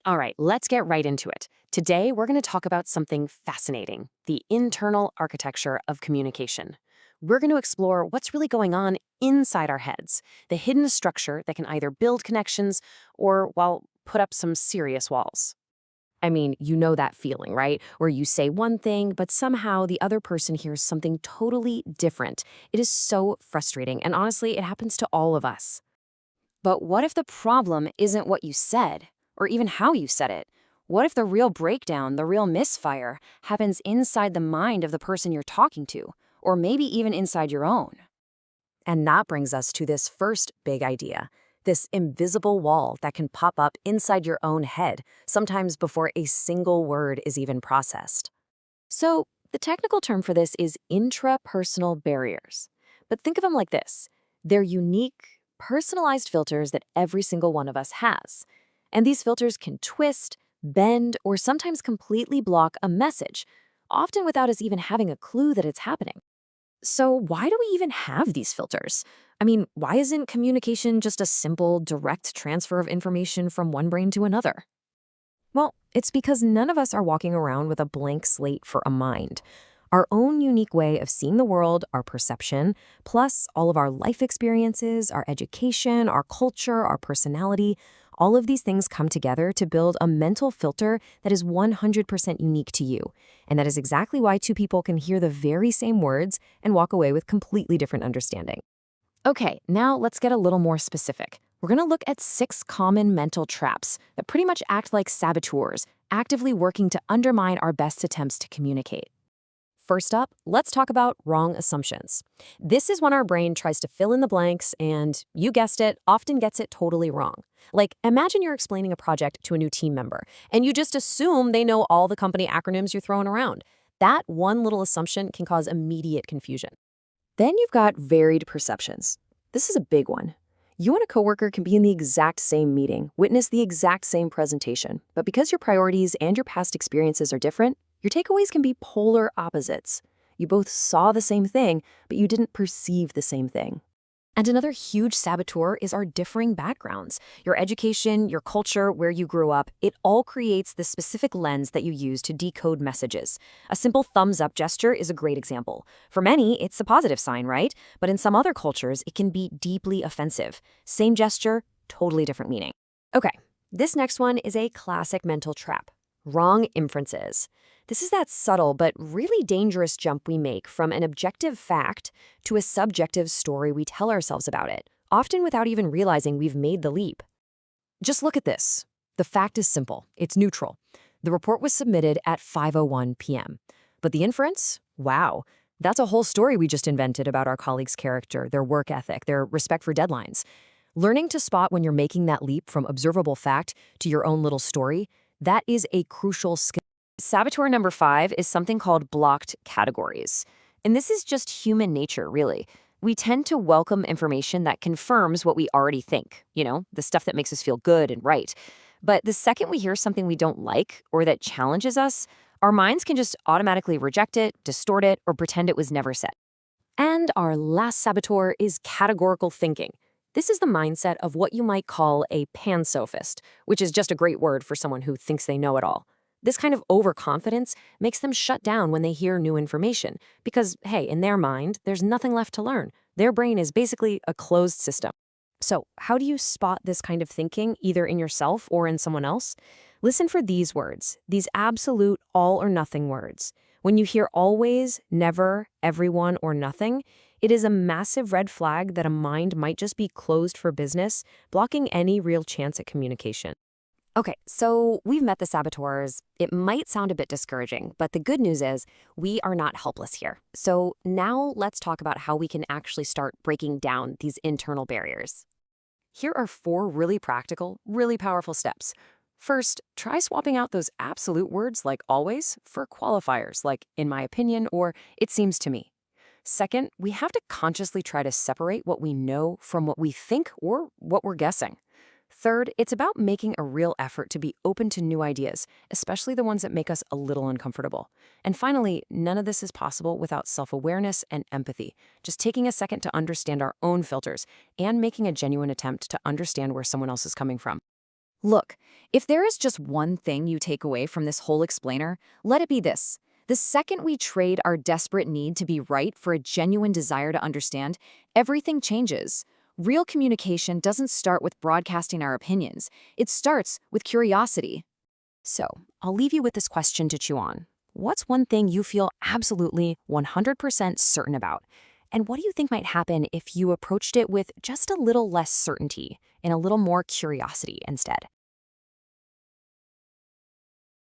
All right, let's get right into it. Today, we're going to talk about something fascinating: the internal architecture of communication. We're going to explore what's really going on inside our heads, the hidden structure that can either build connections or, well, put up some serious walls. I mean, you know that feeling, right? Where you say one thing, but somehow the other person hears something totally different. It is so frustrating, and honestly, it happens to all of us. But what if the problem isn't what you said, or even how you said it? What if the real breakdown, the real misfire, happens inside the mind of the person you're talking to, or maybe even inside your own? And that brings us to this first big idea, this invisible wall that can pop up inside your own head, sometimes before a single word is even processed. So, the technical term for this is intrapersonal barriers. But think of them like this: they're unique, personalized filters that every single one of us has. And these filters can twist, bend, or sometimes completely block a message, often without us even having a clue that it's happening. So, why do we even have these filters? I mean, why isn't communication just a simple, direct transfer of information from one brain to another? Well, it's because none of us are walking around with a blank slate for a mind. Our own unique way of seeing the world, our perception, plus all of our life experiences, our education, our culture, our personality, all of these things come together to build a mental filter that is 100% unique to you. And that is exactly why two people can hear the very same words and walk away with completely different understanding. Okay, now let's get a little more specific. We're going to look at 6 common mental traps that pretty much act like saboteurs, actively working to undermine our best attempts to communicate. First up, let's talk about wrong assumptions. This is when our brain tries to fill in the blanks and, you guessed it, often gets it totally wrong. Like, imagine you're explaining a project to a new team member, and you just assume they know all the company acronyms you're throwing around. That one little assumption can cause immediate confusion. Then you've got varied perceptions. This is a big one. You and a coworker can be in the exact same meeting, witness the exact same presentation, but because your priorities and your past experiences are different, your takeaways can be polar opposites. You both saw the same thing, but you didn't perceive the same thing. And another huge saboteur is our differing backgrounds. Your education, your culture, where you grew up, it all creates the specific lens that you use to decode messages. A simple thumbs up gesture is a great example. For many, it's a positive sign, right? But in some other cultures, it can be deeply offensive. Same gesture, totally different meaning. Okay, this next one is a classic mental trap: wrong inferences. This is that subtle but really dangerous jump we make from an objective fact to a subjective story we tell ourselves about it, often without even realizing we've made the leap. Just look at this. The fact is simple. It's neutral. The report was submitted at 5:01 p.m. But the inference? Wow. That's a whole story we just invented about our colleagues' character, their work ethic, their respect for deadlines. Learning to spot when you're making that leap from observable fact to your own little story, that is a crucial skill. Saboteur number 5 is something called blocked categories. And this is just human nature, really. We tend to welcome information that confirms what we already think, the stuff that makes us feel good and right. But the second we hear something we don't like or that challenges us, our minds can just automatically reject it, distort it, or pretend it was never said. And our last saboteur is categorical thinking. This is the mindset of what you might call a pansophist, which is just a great word for someone who thinks they know it all. This kind of overconfidence makes them shut down when they hear new information because, hey, in their mind, there's nothing left to learn. Their brain is basically a closed system. So, how do you spot this kind of thinking, either in yourself or in someone else? Listen for these words, these absolute all or nothing words. When you hear always, never, everyone, or nothing, it is a massive red flag that a mind might just be closed for business, blocking any real chance at communication. Okay, so we've met the saboteurs. It might sound a bit discouraging, but the good news is we are not helpless here. So now let's talk about how we can actually start breaking down these internal barriers. Here are 4 really practical, really powerful steps. First, try swapping out those absolute words like always for qualifiers like in my opinion or it seems to me. Second, we have to consciously try to separate what we know from what we think or what we're guessing. Third, it's about making a real effort to be open to new ideas, especially the ones that make us a little uncomfortable. And finally, none of this is possible without self-awareness and empathy, just taking a second to understand our own filters and making a genuine attempt to understand where someone else is coming from. Look, if there is just one thing you take away from this whole explainer, let it be this. The second we trade our desperate need to be right for a genuine desire to understand, everything changes. Real communication doesn't start with broadcasting our opinions. It starts with curiosity. So, I'll leave you with this question to chew on. What's one thing you feel absolutely 100% certain about? And what do you think might happen if you approached it with just a little less certainty and a little more curiosity instead?